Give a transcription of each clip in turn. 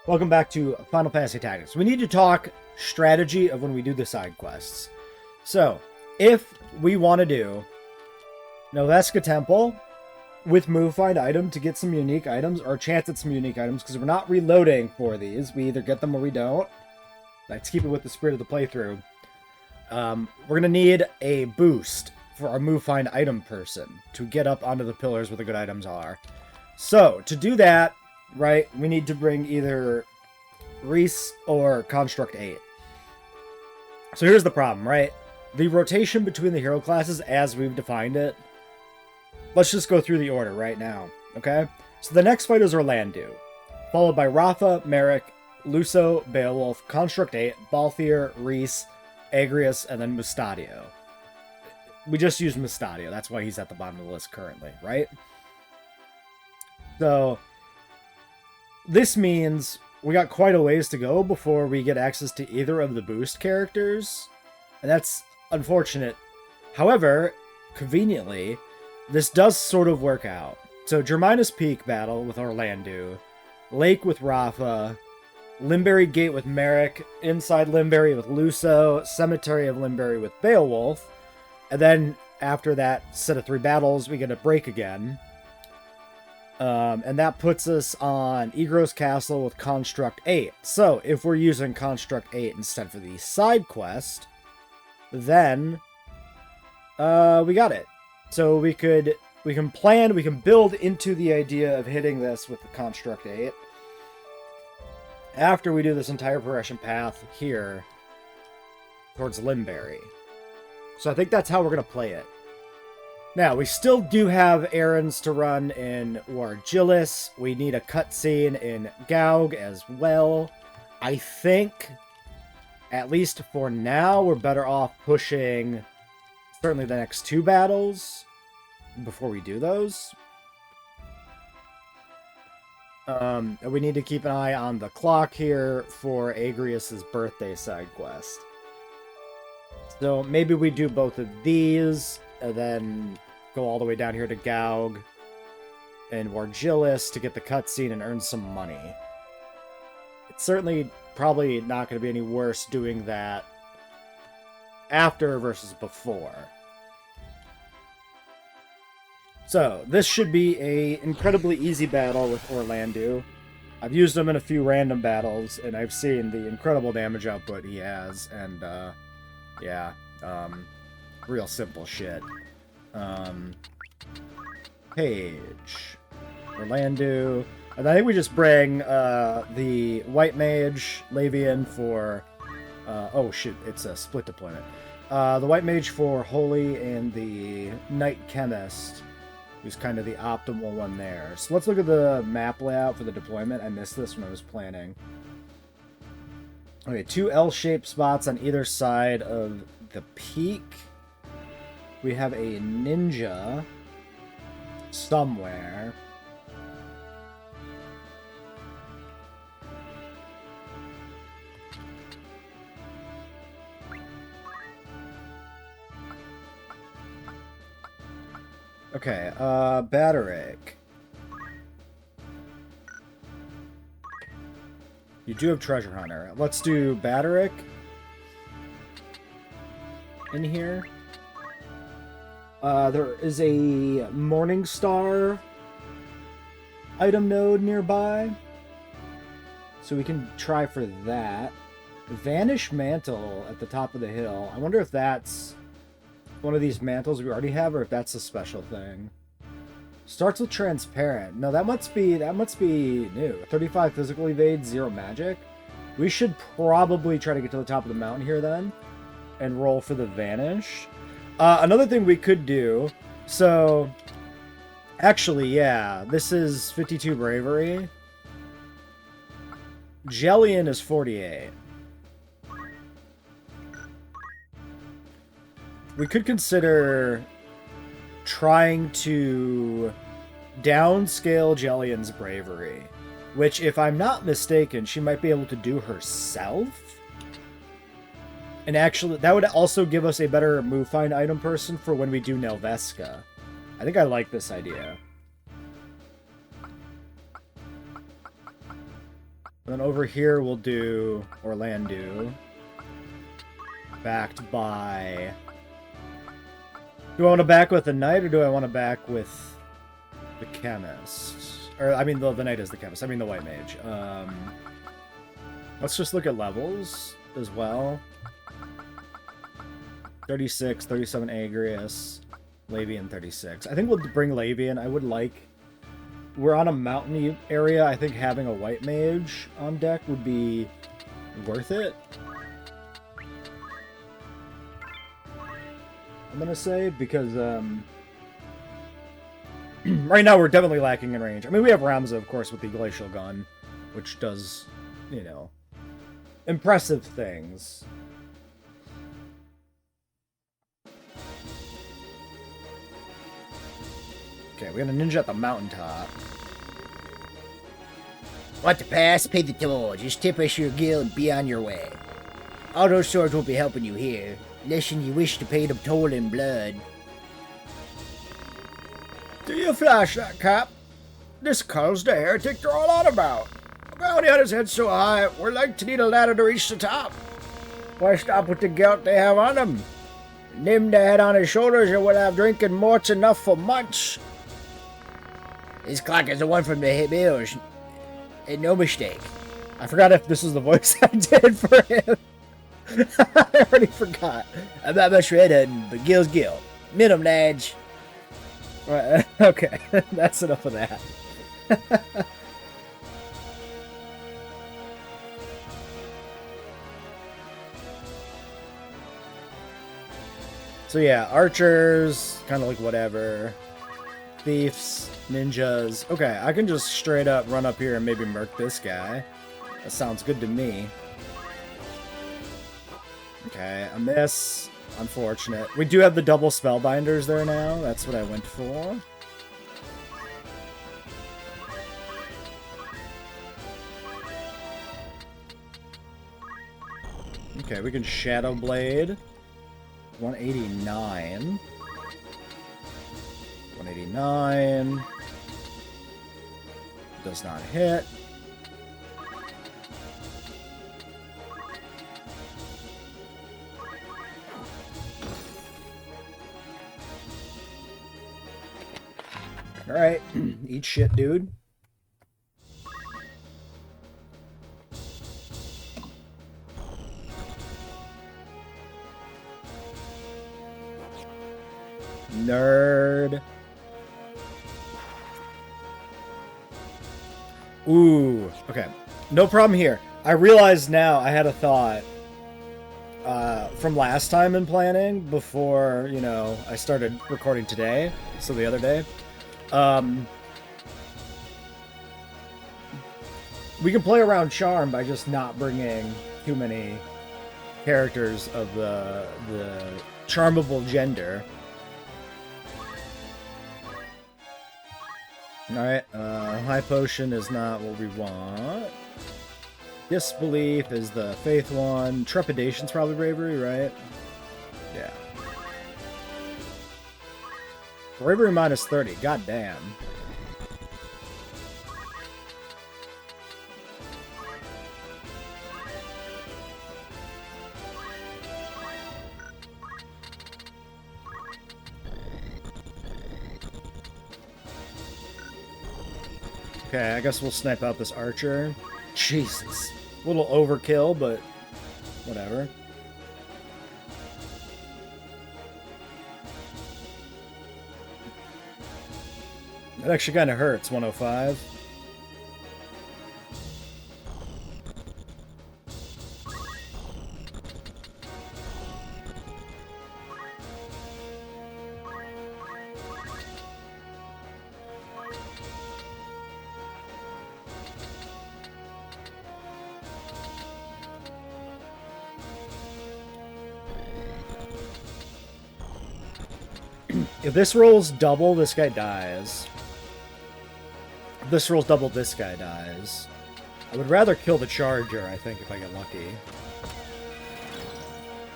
Welcome back to Final Fantasy Tactics. We need to talk strategy of when we do the side quests. So, if we want to do Noveska Temple with Move Find Item to get some unique items, or a chance at some unique items, because we're not reloading for these. We either get them or we don't. Let's keep it with the spirit of the playthrough. We're going to need a boost for our Move Find Item person to get up onto the pillars where the good items are. So, to do that, right, we need to bring either Reese or Construct 8. So here's the problem, right? The rotation between the hero classes as we've defined it. Let's just go through the order right now, okay? So the next fight is Orlandu, followed by Rafa, Merrick, Luso, Beowulf, Construct 8, Balthier, Reese, Agrias, and then Mustadio. We just used Mustadio, that's why he's at the bottom of the list currently, right? So this means we got quite a ways to go before we get access to either of the boost characters, and that's unfortunate. However, conveniently, this does sort of work out. So Germinus Peak battle with Orlandu, Lake with Rafa, Limberry Gate with Merrick, Inside Limberry with Luso, Cemetery of Limberry with Beowulf, and then after that set of 3 battles, we get a break again. And that puts us on Egros Castle with Construct 8. So, if we're using Construct 8 instead for the side quest, then we got it. So we can build into the idea of hitting this with the Construct 8 after we do this entire progression path here towards Limberry. So I think that's how we're going to play it. Now, we still do have errands to run in Wargilis. We need a cutscene in Gaug as well. I think, at least for now, we're better off pushing certainly the next 2 battles before we do those. We need to keep an eye on the clock here for Agrias' birthday side quest. So maybe we do both of these, and then go all the way down here to Gaug and Wargilis to get the cutscene and earn some money. It's certainly probably not going to be any worse doing that after versus before. So, this should be an incredibly easy battle with Orlandu. I've used him in a few random battles, and I've seen the incredible damage output he has, and, yeah, real simple shit. Page. Orlandu. And I think we just bring, the White Mage, Lavian for, oh shit, it's a split deployment. The White Mage for Holy and the Knight Chemist, who's kind of the optimal one there. So let's look at the map layout for the deployment. I missed this when I was planning. Okay, 2 L-shaped spots on either side of the peak. We have a ninja somewhere. Okay, Batterick. You do have Treasure Hunter. Let's do Batterick in here. There is a Morningstar item node nearby, so we can try for that. Vanish Mantle at the top of the hill. I wonder if that's one of these mantles we already have, or if that's a special thing. Starts with Transparent. No, that must be new. 35 physical evade, 0 magic. We should probably try to get to the top of the mountain here then, and roll for the Vanish. Another thing we could do, so, actually, yeah, this is 52 bravery. Jellian is 48. We could consider trying to downscale Jellian's bravery, which, if I'm not mistaken, she might be able to do herself. And actually, that would also give us a better move find item person for when we do Nelveska. I think I like this idea. And then over here we'll do Orlando. Backed by... Do I want to back with the knight, or do I want to back with the chemist? Or, I mean, the knight is the chemist. I mean, the white mage. Let's just look at levels as well. 36, 37 Agrius, Lavian 36. I think we'll bring Lavian. I would like... We're on a mountainy area. I think having a white mage on deck would be worth it. I'm gonna say, because right now we're definitely lacking in range. I mean, we have Ramza, of course, with the glacial gun, which does, you know, impressive things. Okay, we got a ninja at the mountaintop. Want to pass? Pay the toll. Just tip us your guild and be on your way. All those swords won't be helping you here, unless you wish to pay them toll in blood. Do you flash that cap? This calls the heretic they're all on about. A bounty on his head so high, we're like to need a ladder to reach the top. Why stop with the guilt they have on him? Nim the head on his shoulders and we'll have drinking morts enough for months. This clock is the one from the hills. And no mistake. I forgot if this is the voice I did for him. I already forgot. I'm not much red hunting, but Gil's Gil. Minimum, lads. Right, okay, that's enough of that. So yeah, archers, kind of like whatever. Thieves, ninjas. Okay, I can just straight up run up here and maybe murk this guy. That sounds good to me. Okay, a miss. Unfortunate. We do have the double spellbinders there now. That's what I went for. Okay, we can Shadow Blade. 189. 189. Does not hit. Alright, eat shit, dude. Nerd. Ooh, okay. No problem here. I realize now I had a thought from last time in planning before, you know, I started recording today, so the other day. We can play around charm by just not bringing too many characters of the charmable gender. Alright, high potion is not what we want. Disbelief is the faith one. Trepidation's probably bravery, right? Yeah. Bravery minus 30, goddamn. Okay, I guess we'll snipe out this archer. Jesus. A little overkill, but whatever. That actually kind of hurts, 105. If this rolls double, this guy dies. If this rolls double, this guy dies. I would rather kill the charger, I think, if I get lucky.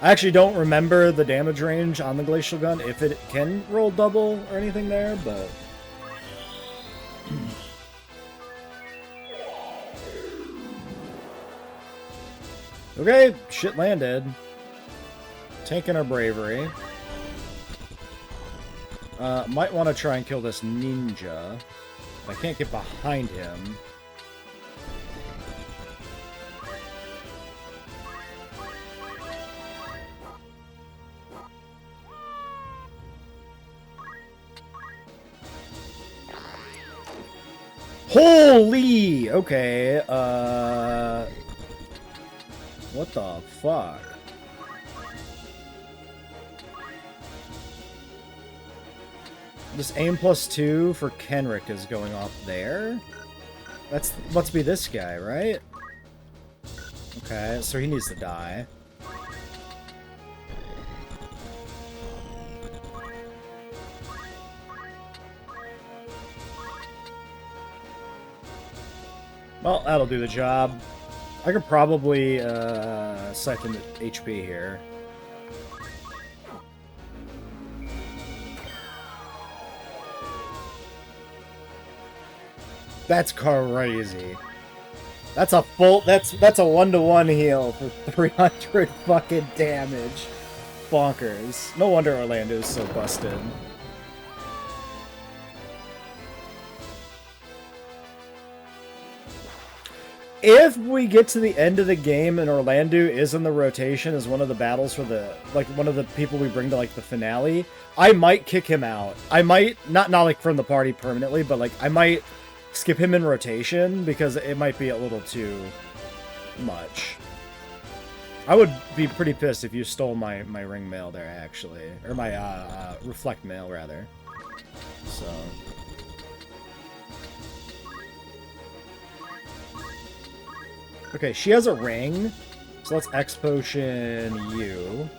I actually don't remember the damage range on the glacial gun, if it can roll double or anything there, but... Okay, shit landed. Taking our bravery. Might want to try and kill this ninja. I can't get behind him. Holy! Okay, what the fuck? This aim +2 for Kenrick is going off there? That's must be this guy, right? Okay, so he needs to die. Well, that'll do the job. I could probably siphon the HP here. That's crazy. That's a full. That's a 1-to-1 heal for 300 fucking damage. Bonkers. No wonder Orlando's so busted. If we get to the end of the game and Orlando is in the rotation as one of the battles for the, like, one of the people we bring to, like, the finale, I might kick him out. I might, not like from the party permanently, but, like, I might skip him in rotation because it might be a little too much. I would be pretty pissed if you stole my ring mail there, actually. Or my, reflect mail, rather. So... Okay, she has a ring, so let's X potion you.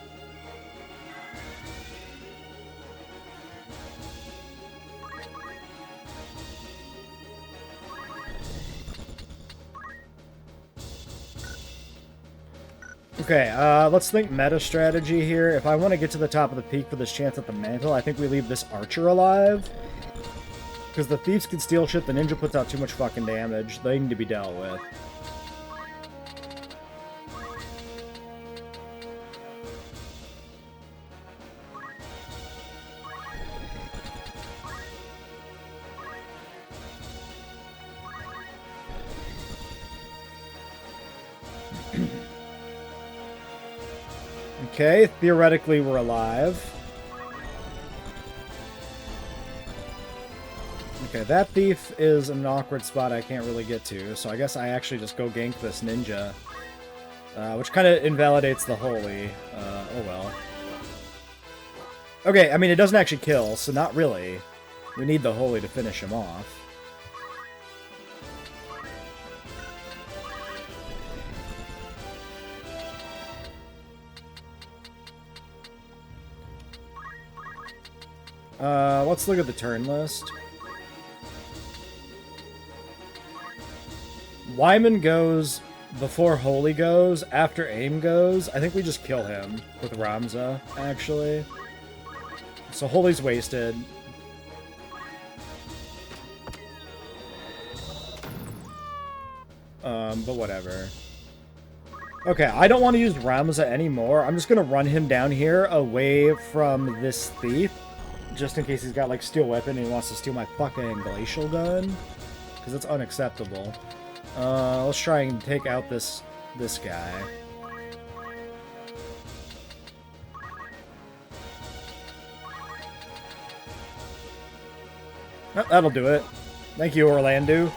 Okay, let's think meta strategy here. If I want to get to the top of the peak for this chance at the mantle, I think we leave this archer alive. Because the thieves can steal shit, the ninja puts out too much fucking damage. They need to be dealt with. Okay, theoretically we're alive. Okay, that thief is an awkward spot I can't really get to, so I guess I actually just go gank this ninja. Which kind of invalidates the holy. Oh well. Okay, I mean, it doesn't actually kill, so not really. We need the holy to finish him off. Let's look at the turn list. Wyman goes before Holy goes, after Aim goes. I think we just kill him with Ramza, actually. So Holy's wasted. But whatever. Okay, I don't want to use Ramza anymore. I'm just gonna run him down here away from this thief. Just in case he's got, like, steel weapon and he wants to steal my fucking glacial gun. Because it's unacceptable. Let's try and take out this guy. Oh, that'll do it. Thank you, Orlando.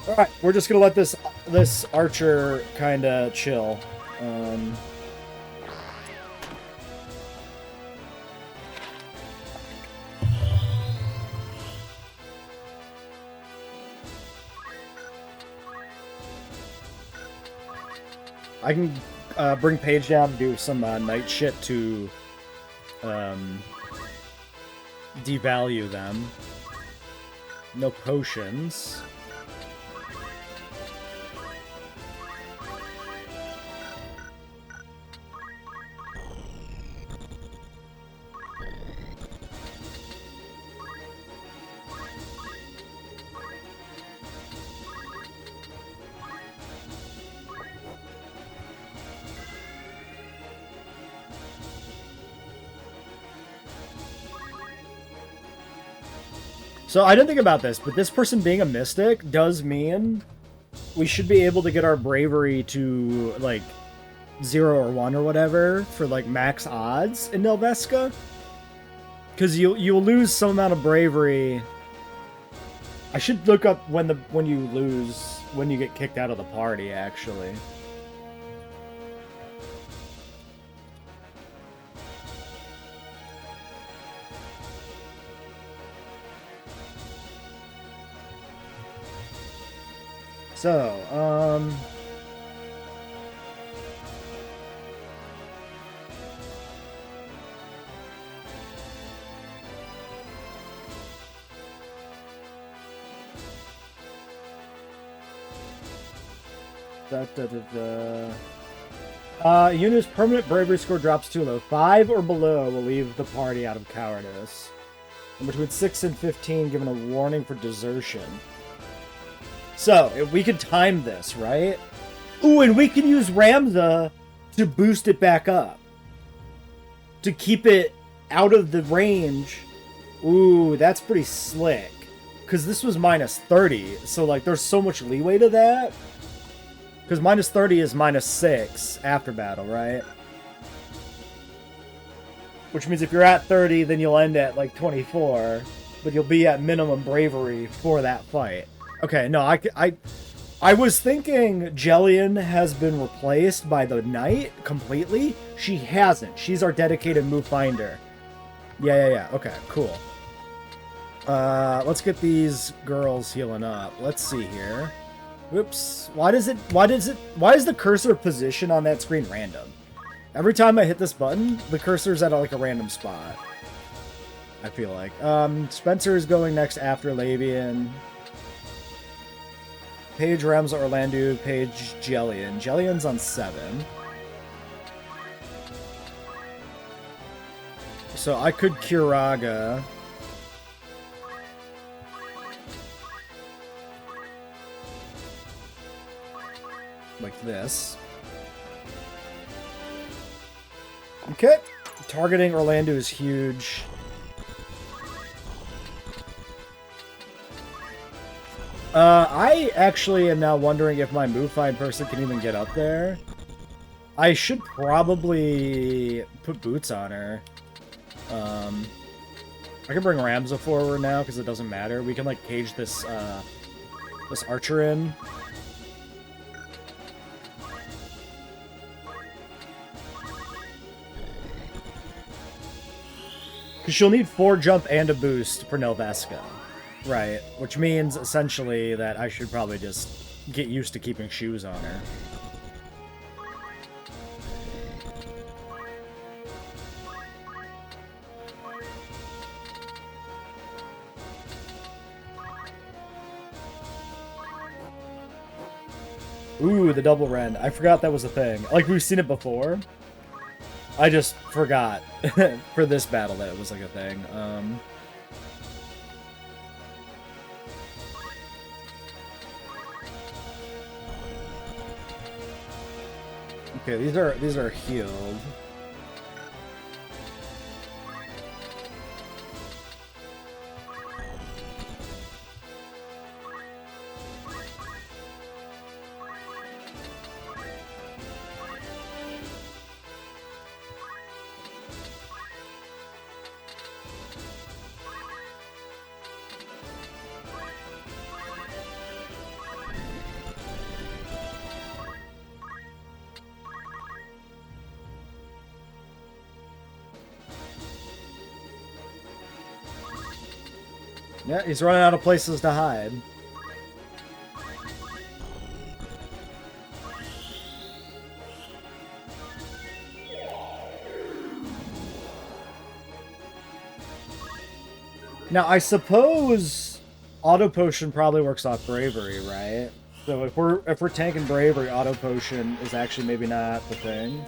Alright, we're just gonna let this archer kinda chill. I can bring Paige down and do some night shit to devalue them. No potions. So I didn't think about this, but this person being a mystic does mean we should be able to get our bravery to, like, 0 or 1 or whatever for, like, max odds in Nelveska. Because you'll lose some amount of bravery. I should look up when you get kicked out of the party, actually. So, unit's permanent bravery score drops too low. 5 or below will leave the party out of cowardice. And between 6 and 15, given a warning for desertion. So, we could time this, right? Ooh, and we can use Ramza to boost it back up. To keep it out of the range. Ooh, that's pretty slick. Because this was minus 30, so, like, there's so much leeway to that. Because minus 30 is minus 6 after battle, right? Which means if you're at 30, then you'll end at, like, 24. But you'll be at minimum bravery for that fight. Okay, no, I was thinking Jellian has been replaced by the Knight completely. She hasn't. She's our dedicated move finder. Yeah. Okay, cool. Let's get these girls healing up. Let's see here. Whoops. Why is the cursor position on that screen random? Every time I hit this button, the cursor's at like a random spot. I feel like. Spencer is going next after Labian. Paige, Ramza, Orlando, Paige, Jellian. Jellian's on 7. So I could Kiraga. Like this. Okay. Targeting Orlando is huge. I actually am now wondering if my move find person can even get up there. I should probably put boots on her. I can bring Ramza forward now because it doesn't matter. We can like cage this this archer in. Because she'll need 4 jump and a boost for Nelveska. Right, which means essentially that I should probably just get used to keeping shoes on her. Ooh, the double rend. I forgot that was a thing. Like, we've seen it before. I just forgot for this battle that it was like a thing. Okay, these are healed. Yeah, he's running out of places to hide. Now, I suppose auto potion probably works off bravery, right? So if we're tanking bravery, auto potion is actually maybe not the thing.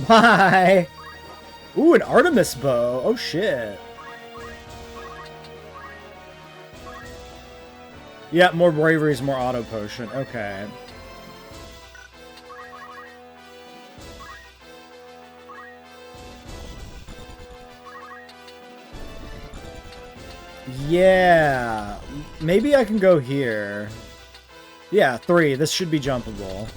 Bye! Ooh, an Artemis bow. Oh, shit. Yeah, more bravery is more auto potion. Okay. Yeah. Maybe I can go here. Yeah, 3. This should be jumpable.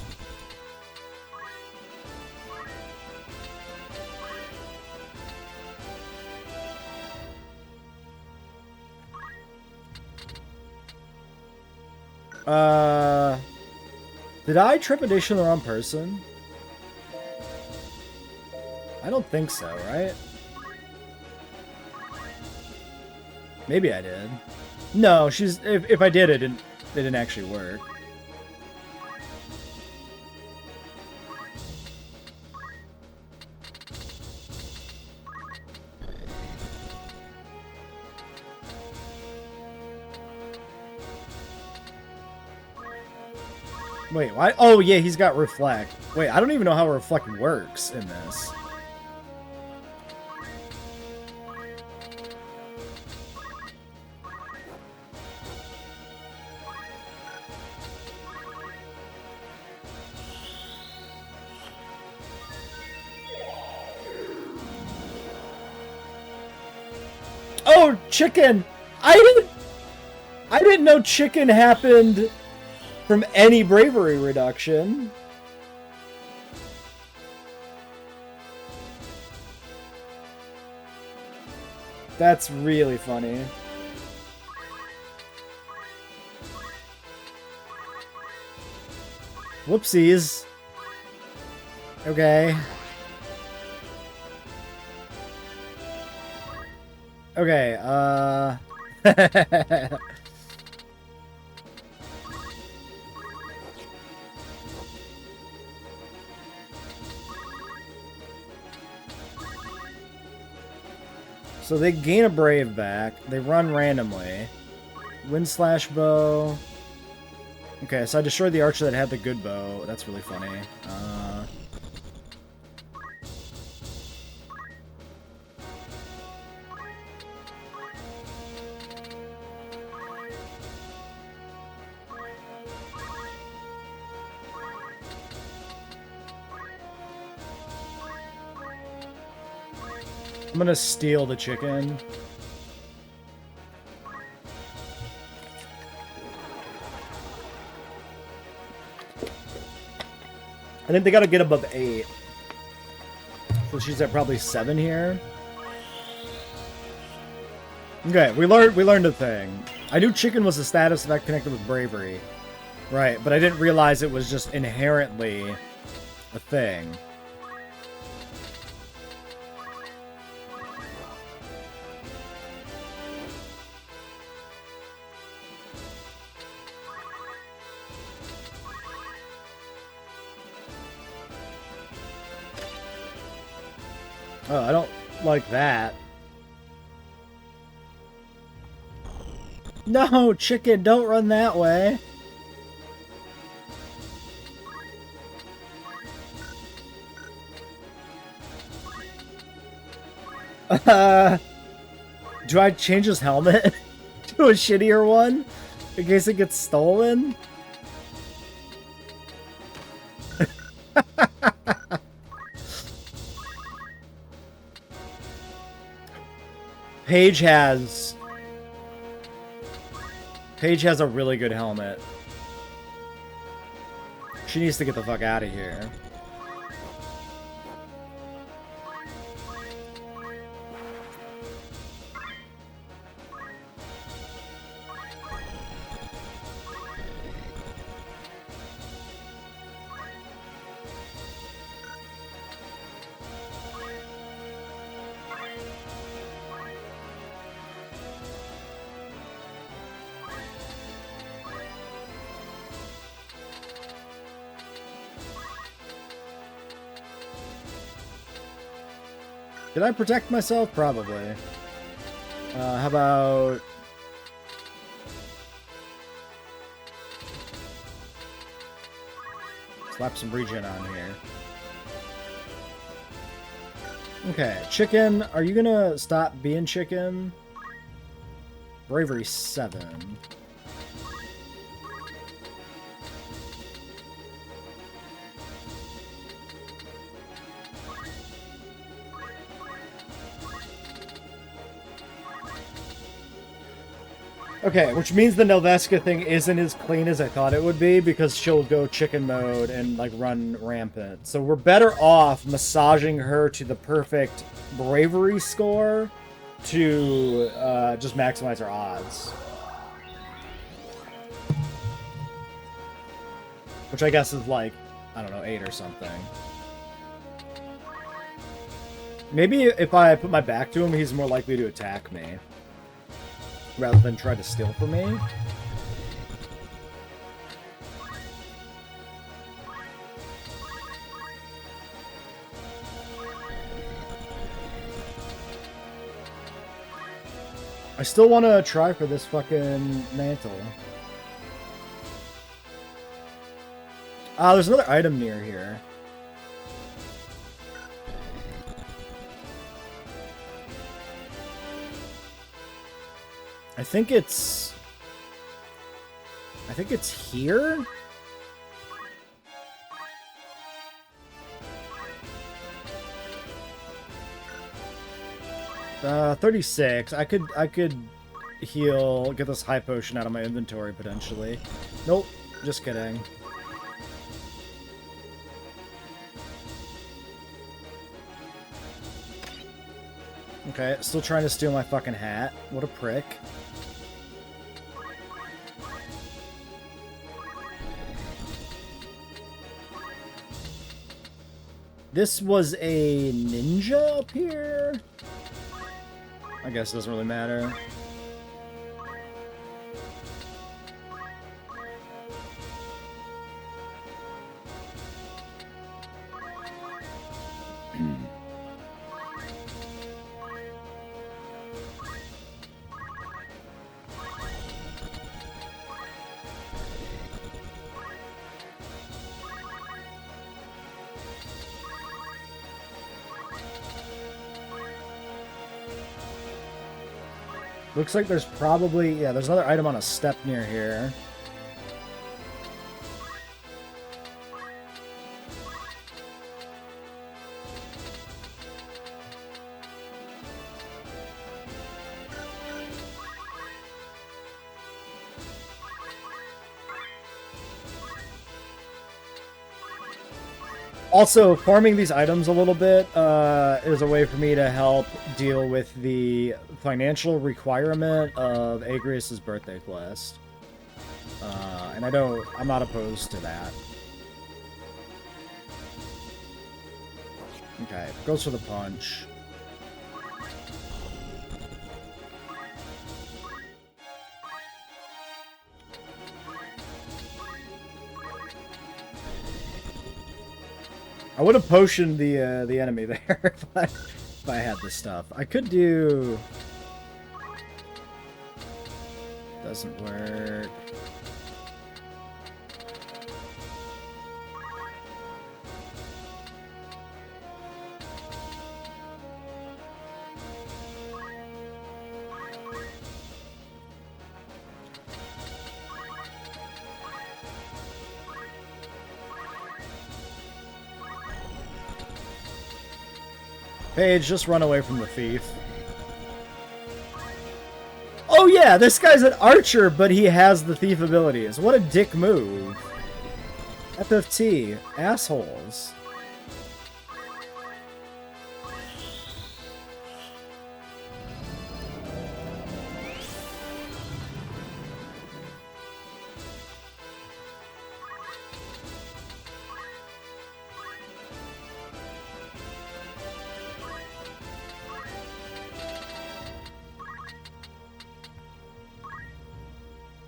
Did I trepidation the wrong person? I don't think so, right? Maybe I did. No, she's... If I did, it didn't actually work. Wait, why? Oh, yeah, he's got reflect. Wait, I don't even know how reflect works in this. Oh, chicken! I didn't know chicken happened from any bravery reduction. That's really funny. Whoopsies. Okay. Okay, So they gain a brave back. They run randomly. Wind slash bow. Okay, so I destroyed the archer that had the good bow. That's really funny. I'm gonna steal the chicken. I think they gotta get above 8. So she's at probably 7 here. Okay, we learned a thing. I knew chicken was a status effect connected with bravery. Right, but I didn't realize it was just inherently a thing. Oh, I don't like that. No, chicken, don't run that way. Do I change his helmet to a shittier one in case it gets stolen? Paige has a really good helmet. She needs to get the fuck out of here. Did I protect myself? Probably. How about... slap some regen on here. Okay, chicken, are you gonna stop being chicken? Bravery 7. Okay, which means the Nelveska thing isn't as clean as I thought it would be, because she'll go chicken mode and, like, run rampant. So we're better off massaging her to the perfect bravery score to just maximize our odds. Which I guess is, like, I don't know, 8 or something. Maybe if I put my back to him, he's more likely to attack me, rather than try to steal from me. I still want to try for this fucking mantle. There's another item near here. I think it's here? 36. I could heal, get this high potion out of my inventory potentially. Nope, just kidding. Okay, still trying to steal my fucking hat. What a prick. This was a ninja up here? I guess it doesn't really matter. Looks like there's probably, yeah, there's another item on a step near here. Also, farming these items a little bit is a way for me to help deal with the financial requirement of Agrius's birthday quest. And I'm not opposed to that. Okay, goes for the punch. I would have potioned the enemy there if I had this stuff. I could do... Doesn't work. Paige, just run away from the thief. Oh yeah, this guy's an archer, but he has the thief abilities. What a dick move. FFT. Assholes.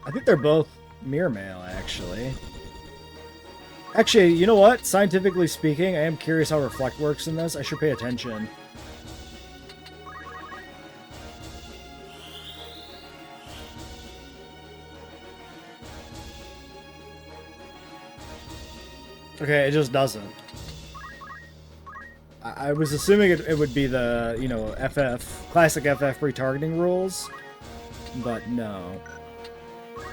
I think they're both mirror mail, actually. Actually, you know what? Scientifically speaking, I am curious how Reflect works in this. I should pay attention. Okay, it just doesn't. I was assuming it would be the, you know, classic FF retargeting rules, but no.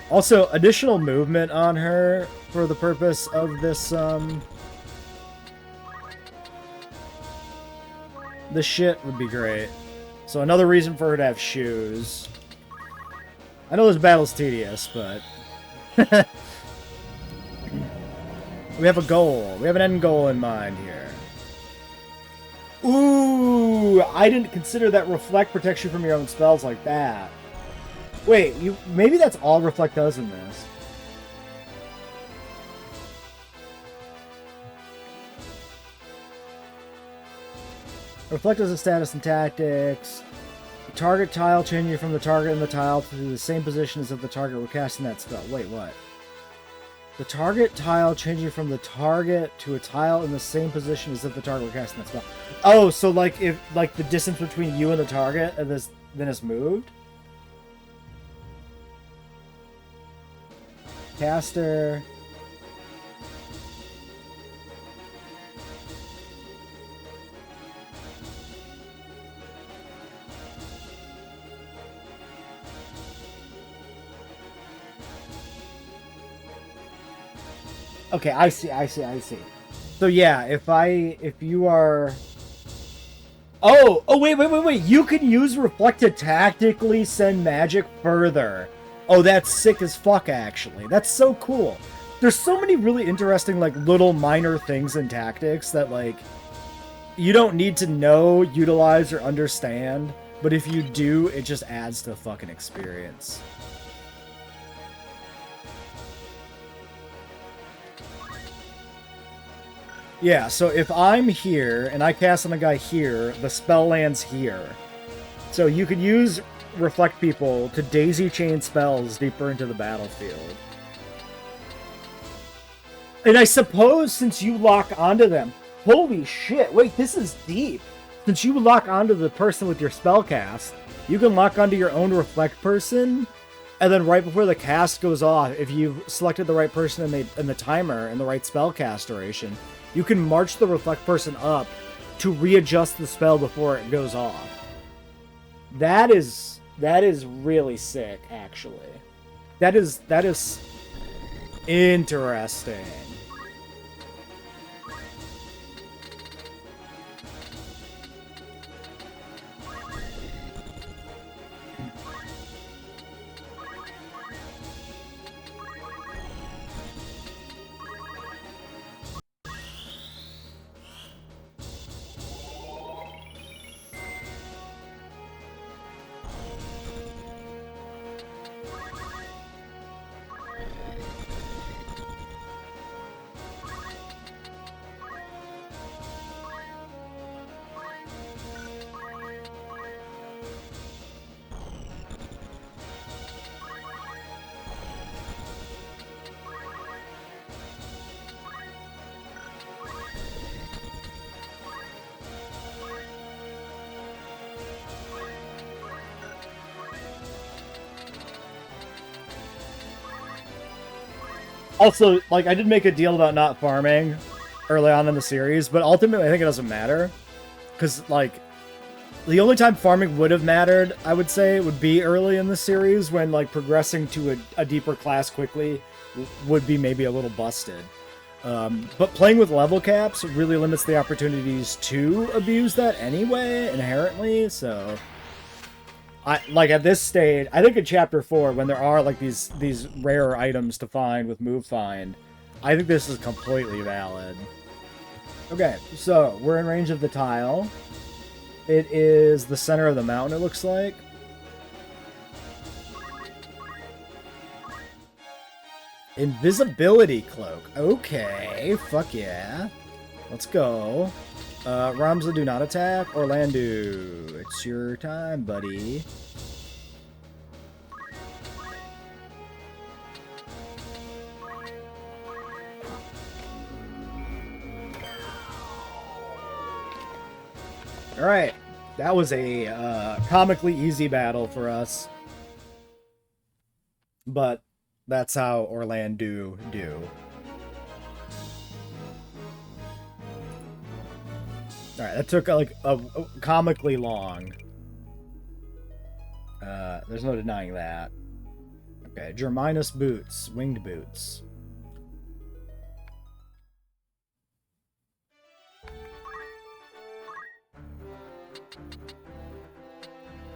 Also, additional movement on her for the purpose of this, this shit would be great. So another reason for her to have shoes. I know this battle's tedious, but... we have a goal. We have an end goal in mind here. Ooh, I didn't consider that reflect protects you from your own spells like that. Wait, maybe that's all reflect does in this. Reflect is a status and tactics. The target tile changing from the target and the tile to the same position as if the target were casting that spell. Wait, what? The target tile changing from the target to a tile in the same position as if the target were casting that spell. Oh, so like if like the distance between you and the target and this then it's moved? Caster. Okay, I see. So yeah, if you are... Oh, wait. You can use Reflect to tactically send magic further. Oh, that's sick as fuck, actually. That's so cool. There's so many really interesting, like, little minor things in tactics that, like, you don't need to know, utilize, or understand. But if you do, it just adds to the fucking experience. Yeah, so if I'm here, and I cast on a guy here, the spell lands here. So you could use Reflect People to daisy chain spells deeper into the battlefield. And I suppose since you lock onto them... Holy shit, wait, this is deep. Since you lock onto the person with your spell cast, you can lock onto your own Reflect person, and then right before the cast goes off, if you've selected the right person in the timer and the right spell cast duration, you can march the Reflect person up to readjust the spell before it goes off. That is really sick, actually. That is interesting. Also, like, I did make a deal about not farming early on in the series, but ultimately I think it doesn't matter. Because, like, the only time farming would have mattered, I would say, would be early in the series when, like, progressing to a deeper class quickly would be maybe a little busted. But playing with level caps really limits the opportunities to abuse that anyway, inherently, so... like at this stage, I think in Chapter 4, when there are like these rare items to find with Move Find, I think this is completely valid. Okay, so we're in range of the tile. It is the center of the mountain, it looks like. Invisibility cloak. Okay, fuck yeah. Let's go. Ramza, do not attack. Orlando, it's your time, buddy. Alright, that was a comically easy battle for us. But that's how Orlando do. Alright, that took like a comically long. There's no denying that. Okay, Germinus boots, winged boots.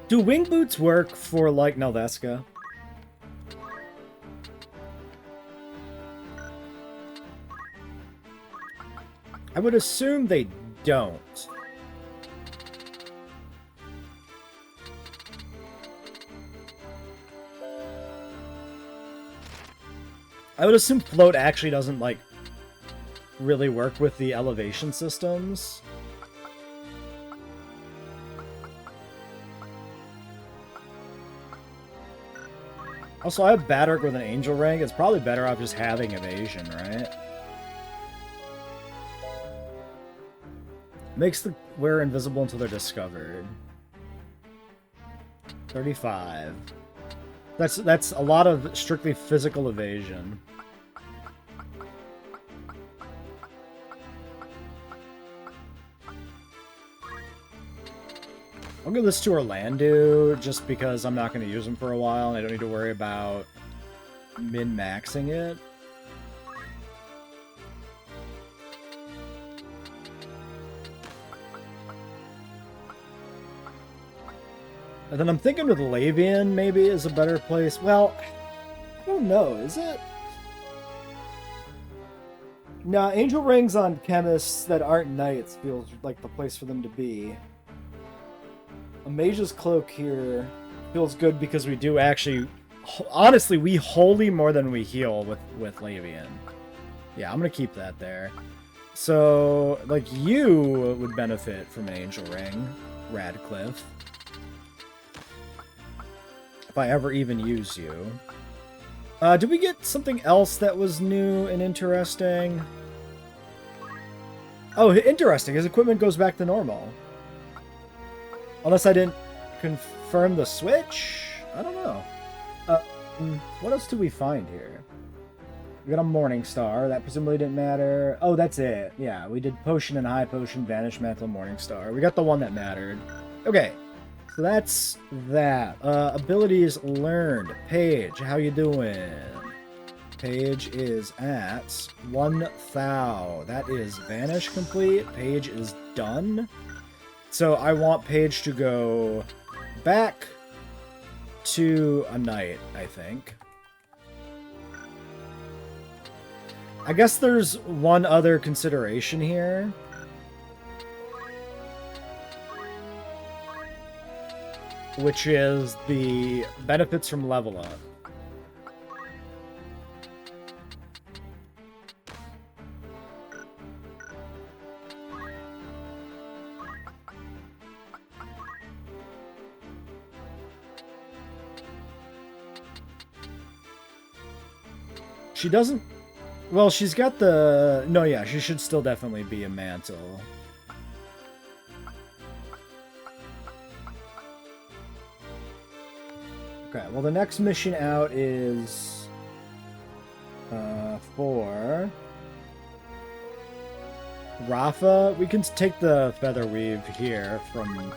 Do wing boots work for, like, Nelveska? I would assume they don't. I would assume float actually doesn't, like, really work with the elevation systems. Also, I have Badrick with an angel ring. It's probably better off just having evasion, right? Makes the wearer invisible until they're discovered. 35. That's a lot of strictly physical evasion. I'll give this to Orlando just because I'm not going to use him for a while and I don't need to worry about min-maxing it. And then I'm thinking with Lavian maybe is a better place. Well, I don't know, is it? Nah, Angel Rings on chemists that aren't knights feels like the place for them to be. A mage's cloak here feels good because we do actually... Honestly, we holy more than we heal with Lavian. Yeah, I'm gonna keep that there. So, like, you would benefit from an Angel Ring, Radcliffe. If I ever even use you. Did we get something else that was new and interesting? Oh, interesting. His equipment goes back to normal. Unless I didn't confirm the switch? I don't know. What else do we find here? We got a Morning Star. That presumably didn't matter. Oh, that's it. Yeah, we did Potion and High Potion, Vanish Mantle, Morning Star. We got the one that mattered. Okay. So that's that. Abilities learned. Paige, how you doing? Paige is at 1,000. That is Vanish complete. Paige is done. So I want Paige to go back to a knight, I think. I guess there's one other consideration here. Which is the benefits from level up. She doesn't... Well, she's got the... No, yeah, she should still definitely be a mantle. Okay, well, the next mission out is... for... Rafa. We can take the Feather Weave here from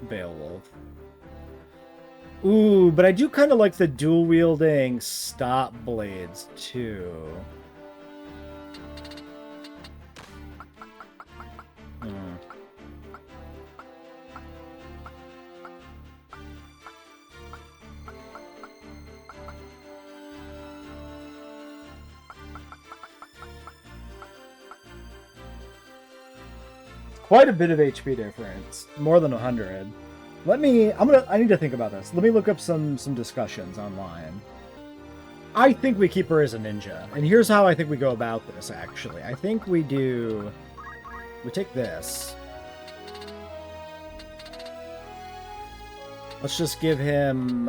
Beowulf. Ooh, but I do kind of like the dual-wielding stop blades, too. Quite a bit of HP difference. More than 100. I need to think about this. Let me look up some discussions online. I think we keep her as a ninja. And here's how I think we go about this, actually. I think we take this. Let's just give him,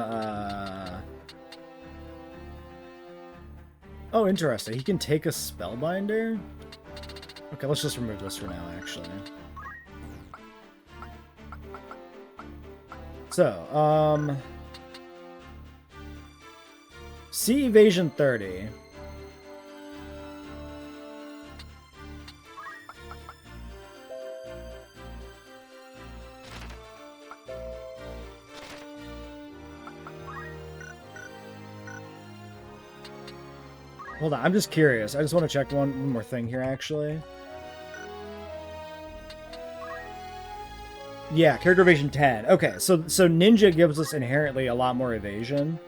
Oh, interesting. He can take a Spellbinder? Okay, let's just remove this for now, actually. So, Sea Evasion 30. Hold on, I'm just curious. I just want to check one more thing here, actually. Yeah, character evasion 10. Okay, so ninja gives us inherently a lot more evasion,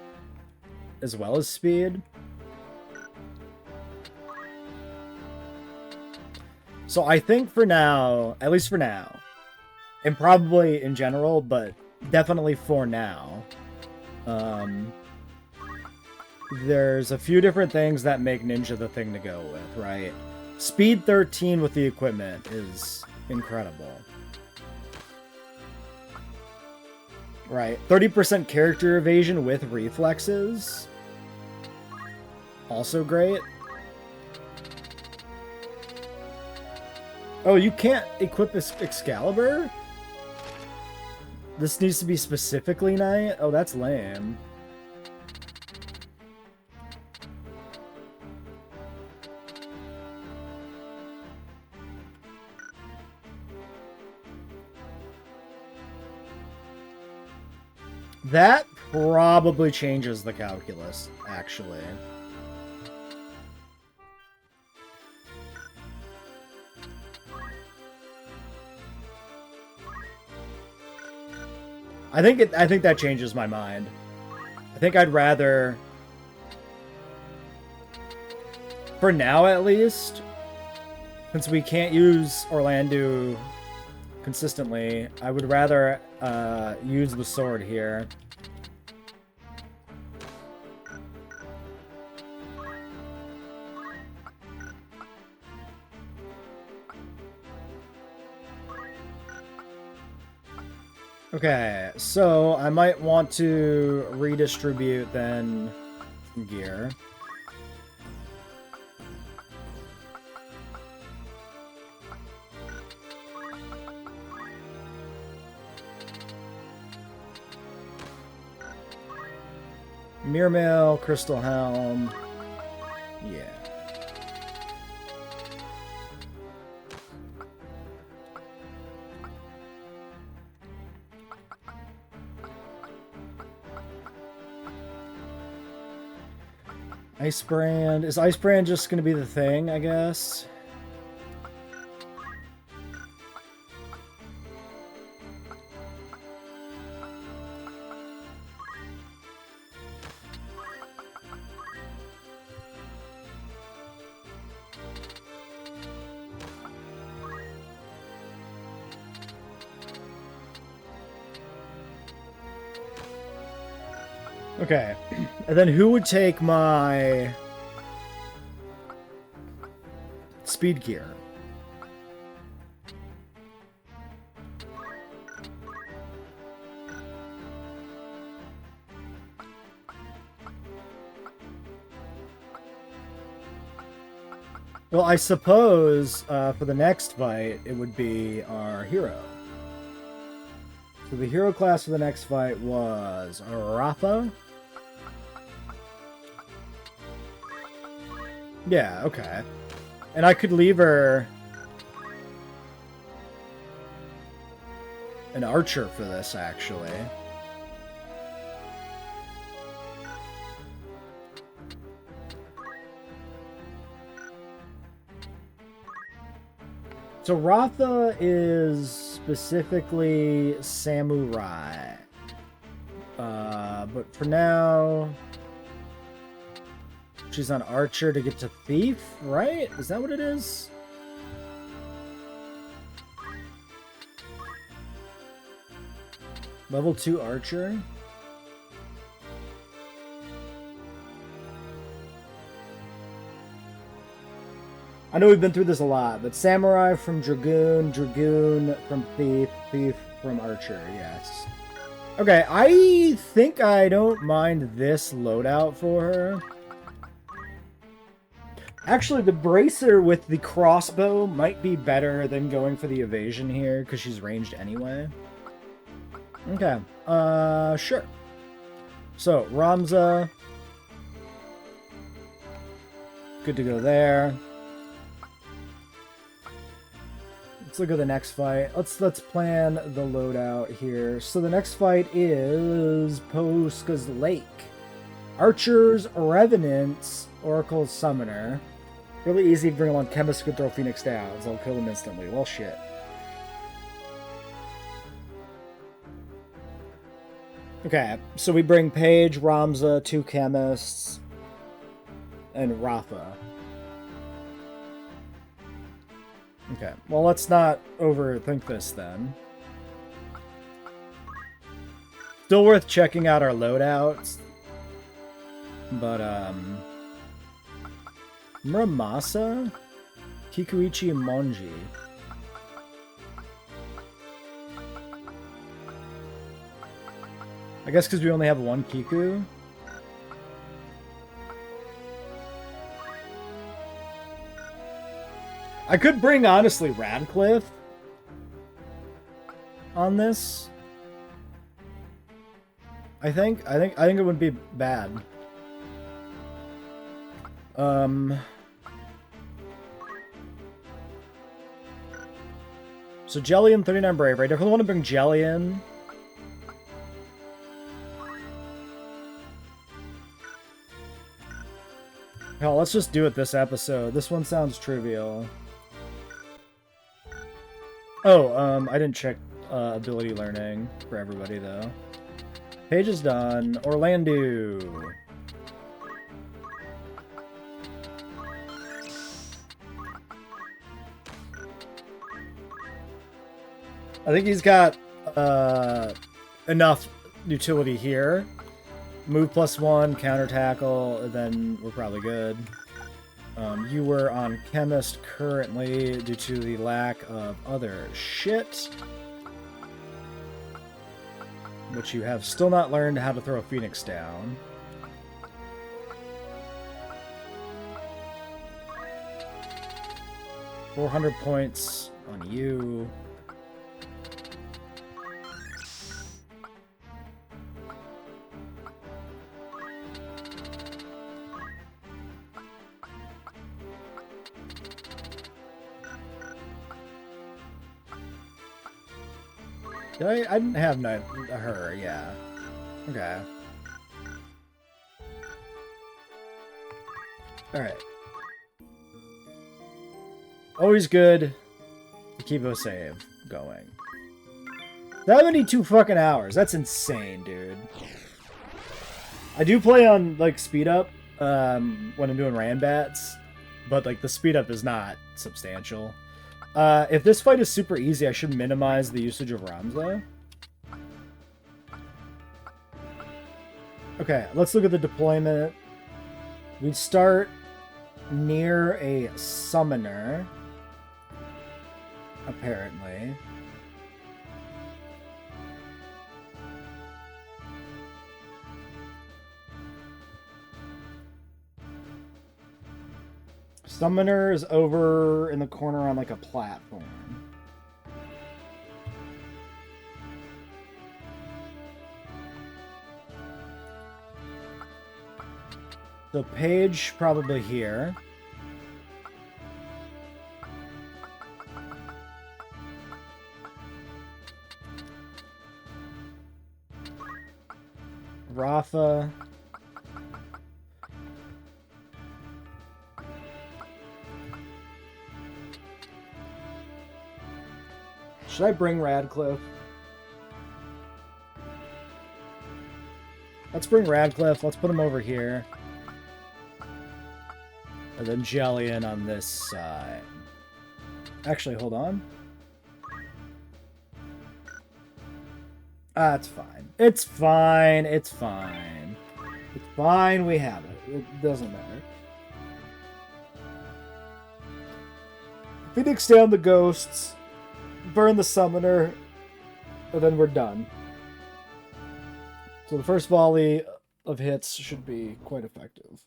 as well as speed. So I think for now, at least for now, and probably in general, but definitely for now, there's a few different things that make ninja the thing to go with, right? Speed 13 with the equipment is incredible. Right, 30% character evasion with reflexes. Also great. Oh, you can't equip Excalibur? This needs to be specifically knight? Oh, that's lame. That probably changes the calculus, actually. I think that changes my mind. I think I'd rather, for now at least, since we can't use Orlando consistently, I would rather use the sword here. Okay, so I might want to redistribute then gear. Mirror Mail, Crystal Helm. Yeah. Ice Brand. Is Ice Brand just going to be the thing, I guess? Okay, and then who would take my speed gear? Well, I suppose for the next fight, it would be our hero. So the hero class for the next fight was Rafa. Yeah, okay. And I could leave her an archer for this, actually. So Ratha is specifically samurai. But for now, she's on archer to get to thief, right? Is that what it is? Level 2 archer? I know we've been through this a lot, but samurai from dragoon, dragoon from thief, thief from archer, yes. Okay, I think I don't mind this loadout for her. Actually, the bracer with the crossbow might be better than going for the evasion here, because she's ranged anyway. Okay, sure. So, Ramza. Good to go there. Let's look at the next fight. Let's plan the loadout here. So the next fight is Poska's Lake. Archers, Revenants, Oracle, Summoner. Really easy to bring along Chemist could throw Phoenix down, so I'll kill them instantly. Well, shit. Okay, so we bring Paige, Ramza, 2 Chemists, and Rafa. Okay, well, let's not overthink this then. Still worth checking out our loadouts. But, Muramasa? Kikuichi and Monji. I guess because we only have 1 Kiku. I could bring, honestly, Radcliffe on this. I think it wouldn't be bad. So Jelly and 39 Bravery. I definitely want to bring Jelly in. Hell, let's just do it this episode. This one sounds trivial. Oh, I didn't check ability learning for everybody, though. Page is done. Orlando. I think he's got enough utility here. Move +1, counter tackle, then we're probably good. You were on Chemist currently due to the lack of other shit. But you have still not learned how to throw a Phoenix down. $400 points on you. I didn't have her, yeah. Okay. Alright. Always good to keep a save going. 72 fucking hours. That's insane, dude. I do play on, like, speed up when I'm doing Ranbats, but, like, the speed up is not substantial. If this fight is super easy, I should minimize the usage of Ramza. Okay, let's look at the deployment. We'd start near a summoner, apparently. Summoner is over in the corner on, like, a platform. So Paige probably here. Rafa. Should I bring Radcliffe? Let's bring Radcliffe. Let's put him over here. And then Jellian on this side. Actually, hold on. Ah, it's fine. It's fine. It's fine. It's fine. We have it. It doesn't matter. Phoenix down the ghosts. Burn the summoner. And then we're done. So the first volley of hits should be quite effective.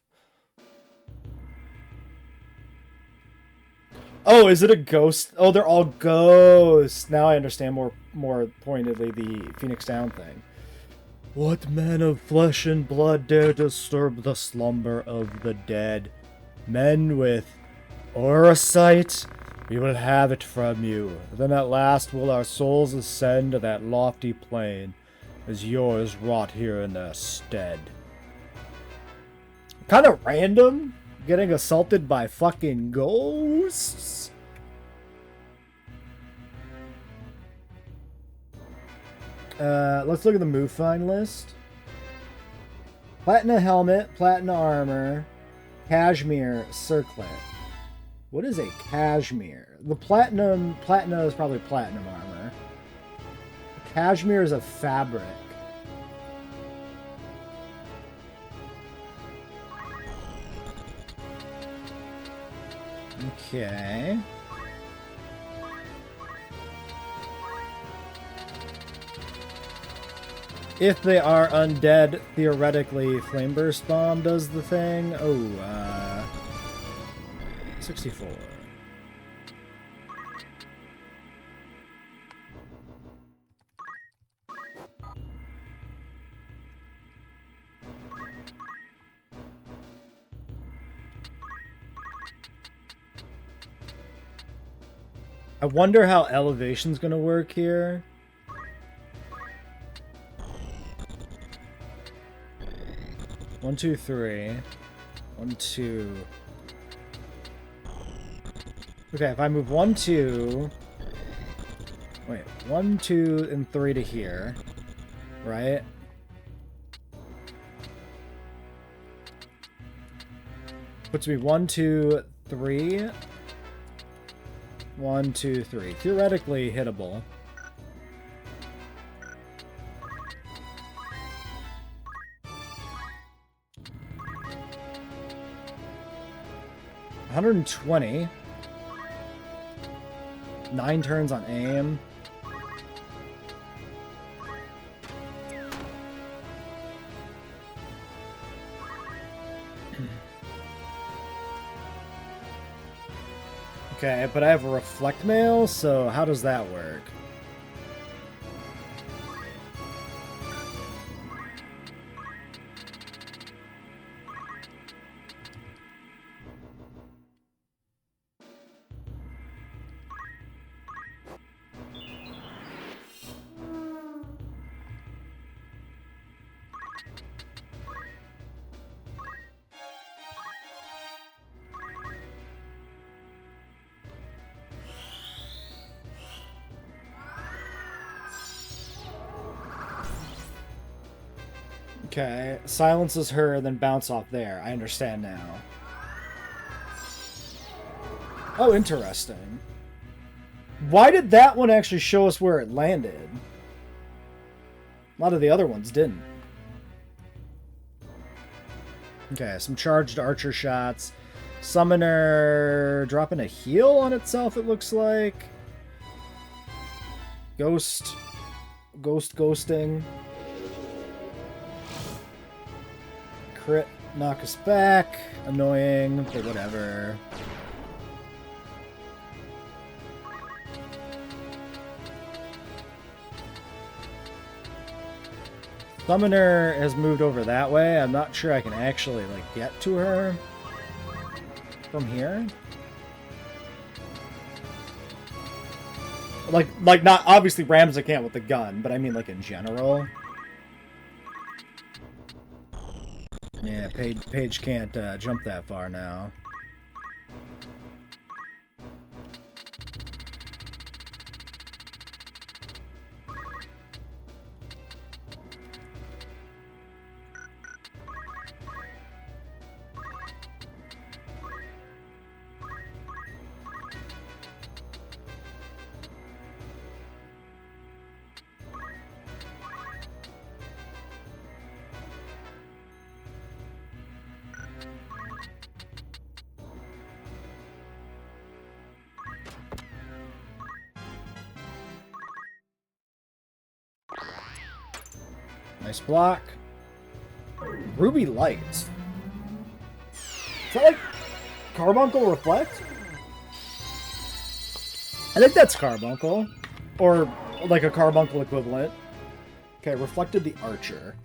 Oh, is it a ghost? Oh, they're all ghosts. Now I understand more pointedly the Phoenix Down thing. What man of flesh and blood dare disturb the slumber of the dead? Men with Orasight, we will have it from you. Then at last will our souls ascend to that lofty plane, as yours rot here in their stead. Kind of random. Getting assaulted by fucking ghosts. Let's look at the move find list. Platinum helmet, platinum armor, cashmere circlet. What is a cashmere? The platinum is probably platinum armor. Cashmere is a fabric. Okay. If they are undead, theoretically, Flame Burst Bomb does the thing. Oh, 64. I wonder how elevation's gonna work here. One, two, three. 1, 2. Okay, if I move 1, 2. Wait, 1, 2, and 3 to here. Right? Puts me 1, 2, 3. 1, 2, 3. Theoretically hittable. $120. 9 turns on aim. Okay, but I have a reflect mail, so how does that work? Okay, silences her, then bounce off there. I understand now. Oh, interesting. Why did that one actually show us where it landed? A lot of the other ones didn't. Okay, some charged archer shots. Summoner dropping a heal on itself, it looks like. Ghosting. Crit, knock us back. Annoying, but whatever. Summoner has moved over that way. I'm not sure I can actually, like, get to her from here. Like not, obviously Ramza can't with the gun, but I mean, like, in general. Yeah, Paige can't jump that far now. Nice block. Ruby Lights. Is that like Carbuncle Reflect? I think that's Carbuncle. Or like a Carbuncle equivalent. Okay, Reflected the Archer.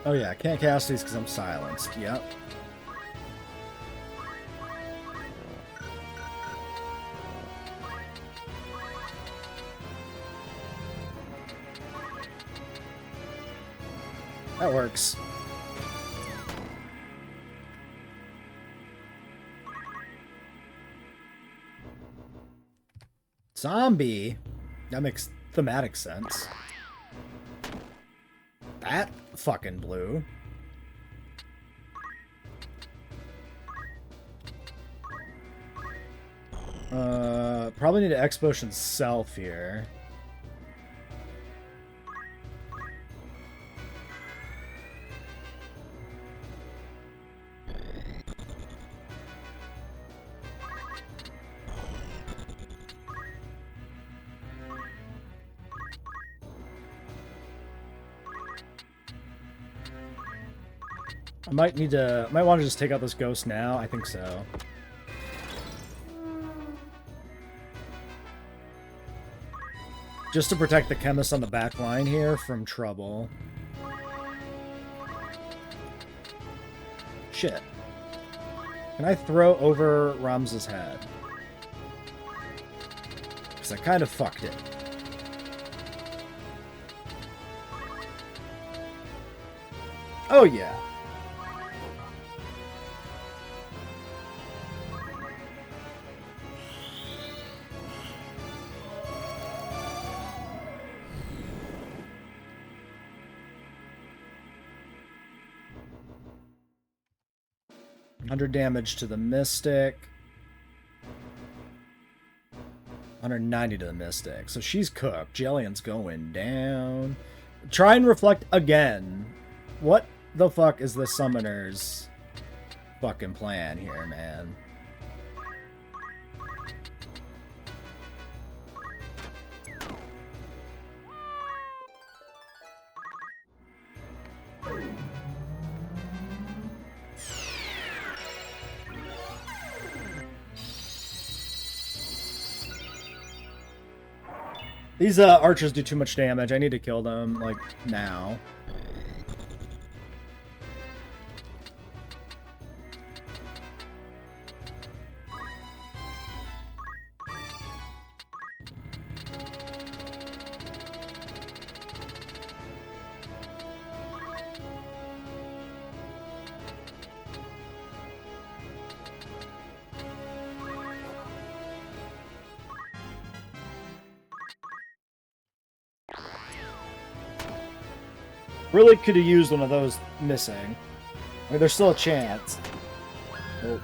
Oh yeah, I can't cast these because I'm silenced. Yep. That works. Zombie? That makes thematic sense. That fucking blew. Probably need to X-Potion self here. I might want to just take out this ghost now. I think so. Just to protect the chemist on the back line here from trouble. Shit. Can I throw over Ramza's head? Because I kind of fucked it. Oh yeah. Under damage to the Mystic. 190 to the Mystic. So she's cooked. Jillian's going down. Try and reflect again. What the fuck is the summoner's fucking plan here, man? These archers do too much damage. I need to kill them, like, now. Really could have used one of those missing. I mean, there's still a chance. Oh.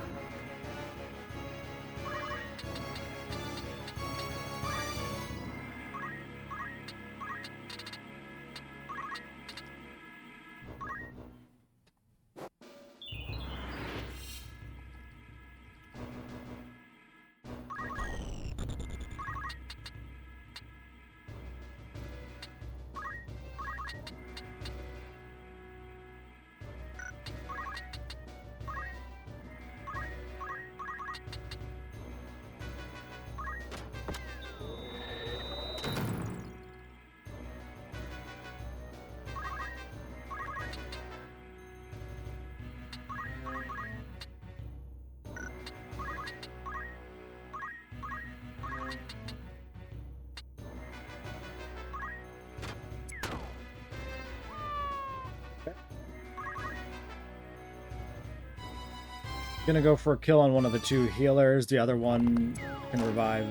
Gonna go for a kill on one of the two healers. The other one can revive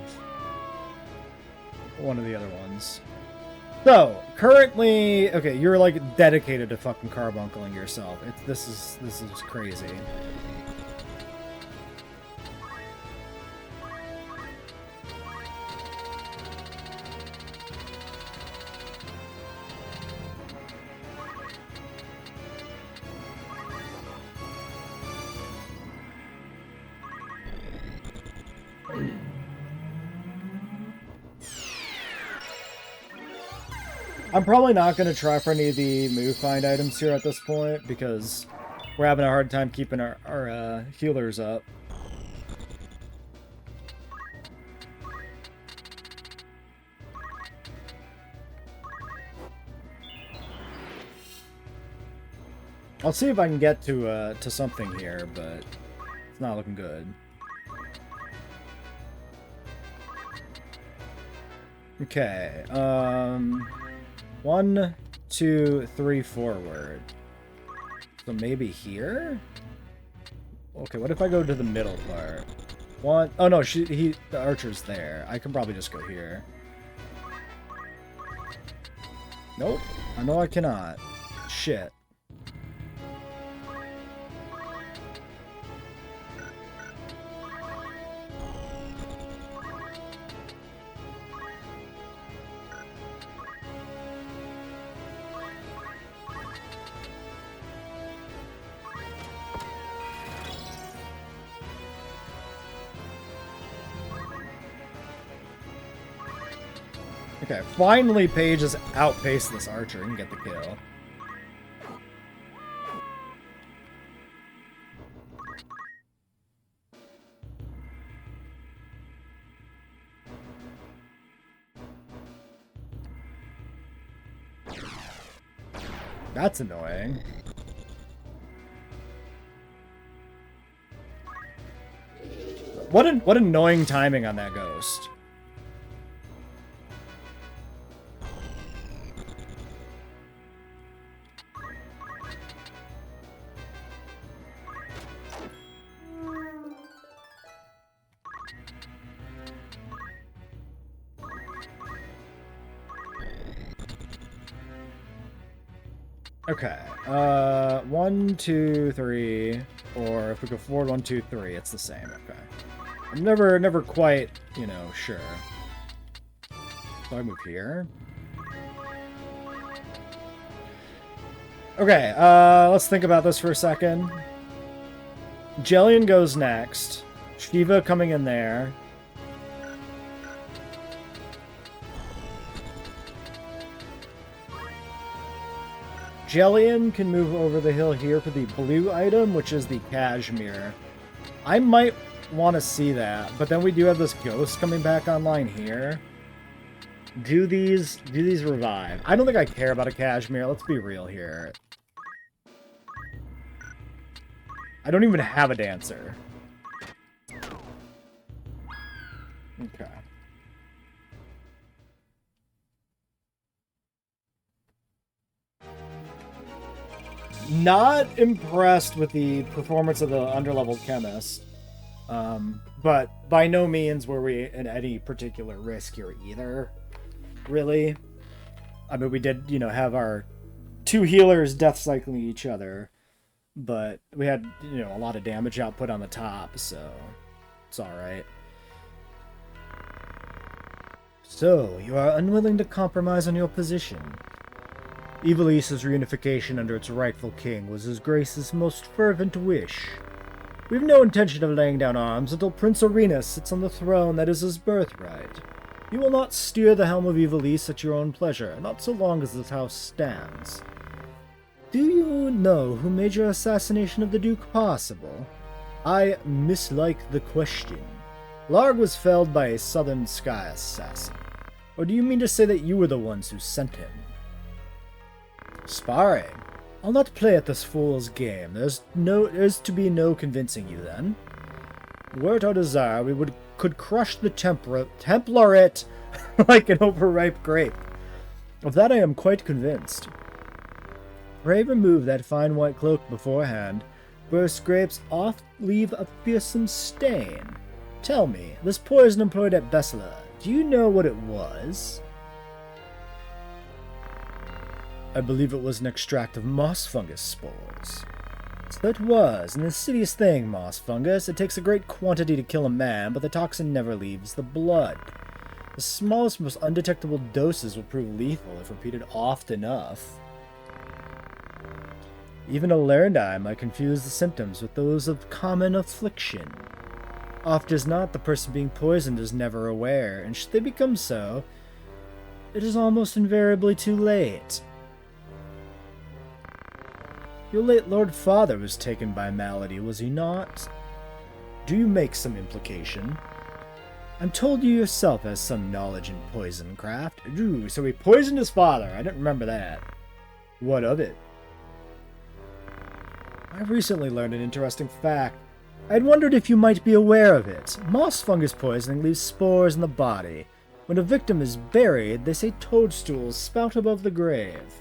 one of the other ones. So, currently, okay, you're like dedicated to fucking carbuncling yourself. This is crazy. I'm probably not going to try for any of the move find items here at this point because we're having a hard time keeping our healers up. I'll see if I can get to something here, but it's not looking good. Okay, 1, 2, 3 forward. So maybe here? Okay, what if I go to the middle part? One, oh no, the archer's there. I can probably just go here. Nope. I know I cannot. Shit. Okay, finally Paige has outpaced this archer and get the kill. That's annoying. What annoying timing on that ghost. Okay, 1, 2, 3, or if we go forward 1, 2, 3, it's the same. Okay, I'm never quite, you know, sure. So I move here. Okay, let's think about this for a second. Jillian goes next. Shiva coming in there. Jillian can move over the hill here for the blue item, which is the cashmere. I might want to see that, but then we do have this ghost coming back online here. Do these revive? I don't think I care about a cashmere. Let's be real here. I don't even have a dancer. Okay. Not impressed with the performance of the underleveled chemist. But by no means were we in any particular risk here either. Really. I mean, we did, you know, have our two healers death cycling each other. But we had, you know, a lot of damage output on the top, so it's alright. So, you are unwilling to compromise on your position. Ivalice's reunification under its rightful king was His Grace's most fervent wish. We have no intention of laying down arms until Prince Arenas sits on the throne that is his birthright. You will not steer the helm of Ivalice at your own pleasure, not so long as this house stands. Do you know who made your assassination of the Duke possible? I mislike the question. Larg was felled by a Southern Sky assassin. Or do you mean to say that you were the ones who sent him? Sparring? I'll not play at this fool's game. There's to be no convincing you, then. Were it our desire, we could crush the Template like an overripe grape. Of that I am quite convinced. Pray remove that fine white cloak beforehand. Burst grapes oft leave a fearsome stain. Tell me, this poison employed at Bessela, do you know what it was? I believe it was an extract of moss fungus spores. So it was, an insidious thing, moss fungus. It takes a great quantity to kill a man, but the toxin never leaves the blood. The smallest, most undetectable doses will prove lethal if repeated oft enough. Even a learned eye might confuse the symptoms with those of common affliction. Oft as not, the person being poisoned is never aware, and should they become so, it is almost invariably too late. Your late Lord Father was taken by malady, was he not? Do you make some implication? I'm told you yourself has some knowledge in poison craft. Ooh, so he poisoned his father. I didn't remember that. What of it? I've recently learned an interesting fact. I'd wondered if you might be aware of it. Moss fungus poisoning leaves spores in the body. When a victim is buried, they say toadstools spout above the grave.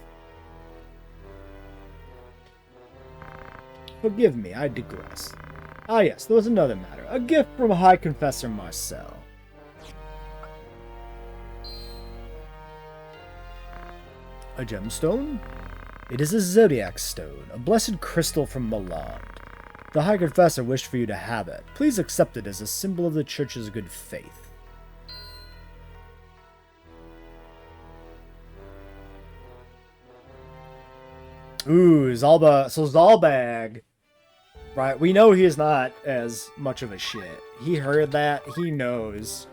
Forgive me, I digress. Ah yes, there was another matter. A gift from High Confessor Marcel. A gemstone? It is a zodiac stone, a blessed crystal from Milan. The High Confessor wished for you to have it. Please accept it as a symbol of the Church's good faith. Ooh, Zalba. So Zalbag. Right, we know he is not as much of a shit. He heard that. He knows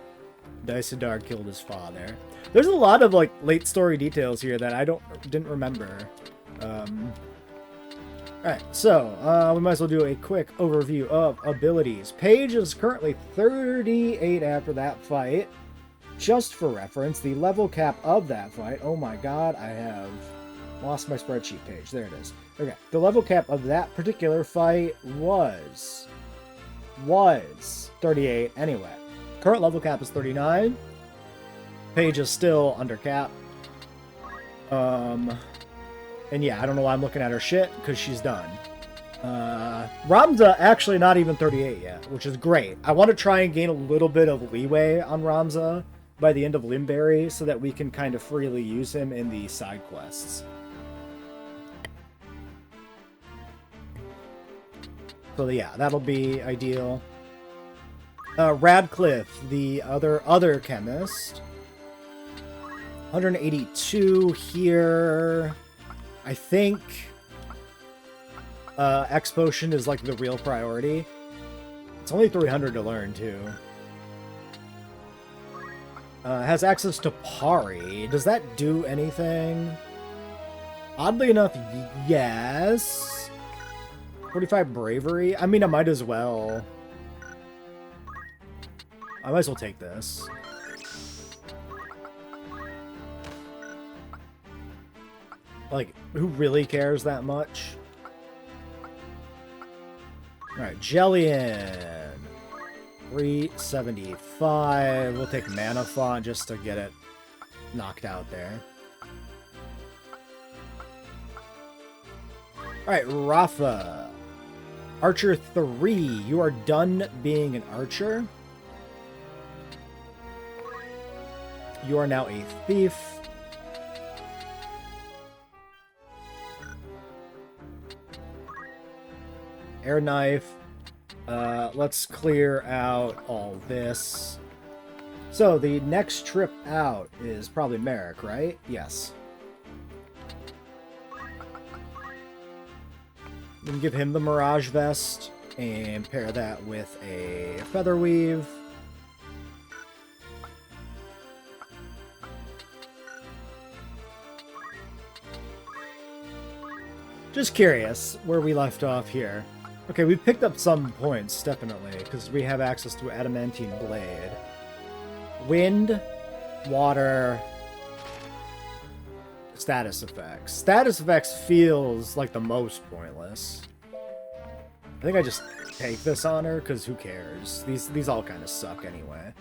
Daisadar killed his father. There's a lot of, like, late story details here that I didn't remember. Alright, so, we might as well do a quick overview of abilities. Paige is currently 38 after that fight. Just for reference, the level cap of that fight, oh my god, I have lost my spreadsheet page. There it is. Okay, the level cap of that particular fight was 38 anyway. Current level cap is 39. Paige is still under cap. And yeah, I don't know why I'm looking at her shit, because she's done. Ramza actually not even 38 yet, which is great. I want to try and gain a little bit of leeway on Ramza by the end of Limberry, so that we can kind of freely use him in the side quests. So yeah, that'll be ideal. Radcliffe, the other chemist. 182 here. I think X Potion is like the real priority. It's only 300 to learn too. Has access to Pari. Does that do anything? Oddly enough, yes. 45 Bravery. I mean, I might as well. I might as well take this. Like, who really cares that much? Alright, Jellian. 375. We'll take Mana Font just to get it knocked out there. Alright, Rafa. Archer 3. You are done being an archer. You are now a thief. Air Knife. Let's clear out all this. So, the next trip out is probably Merrick, right? Yes. We can give him the Mirage Vest and pair that with a Feather Weave. Just curious where we left off here. Okay, we picked up some points, definitely, because we have access to Adamantine Blade. Wind, water, status effects. Status effects feels like the most pointless. I think I just take this on her, because who cares? These all kind of suck anyway.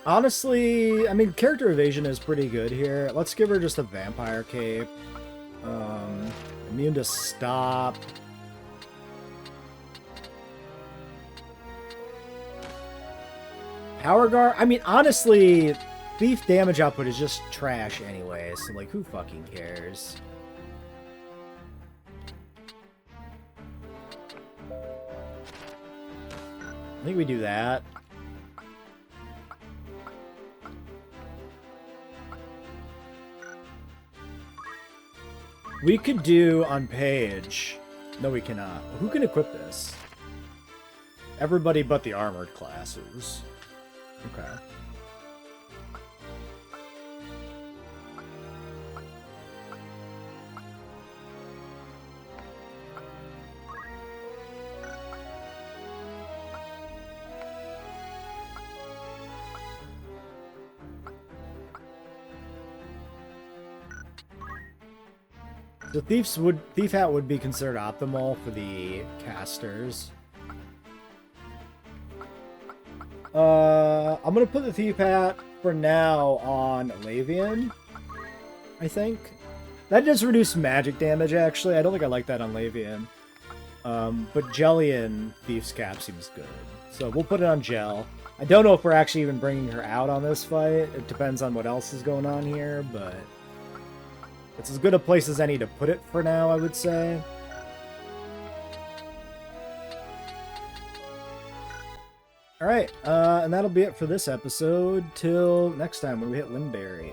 Honestly, I mean, character evasion is pretty good here. Let's give her just a vampire cape. Immune to stop. Power Guard? I mean, honestly, thief damage output is just trash anyway, so, like, who fucking cares? I think we do that. We could do on Paige. No, we cannot. Who can equip this? Everybody but the armored classes. Okay. The thief hat would be considered optimal for the casters. I'm gonna put the Thief Hat for now on Lavian, I think. That does reduce magic damage, actually. I don't think I like that on Lavian. But Jellian Thief's Cap seems good. So we'll put it on Gel. I don't know if we're actually even bringing her out on this fight. It depends on what else is going on here, but it's as good a place as any to put it for now, I would say. Alright, and that'll be it for this episode. Till next time when we hit Limberry.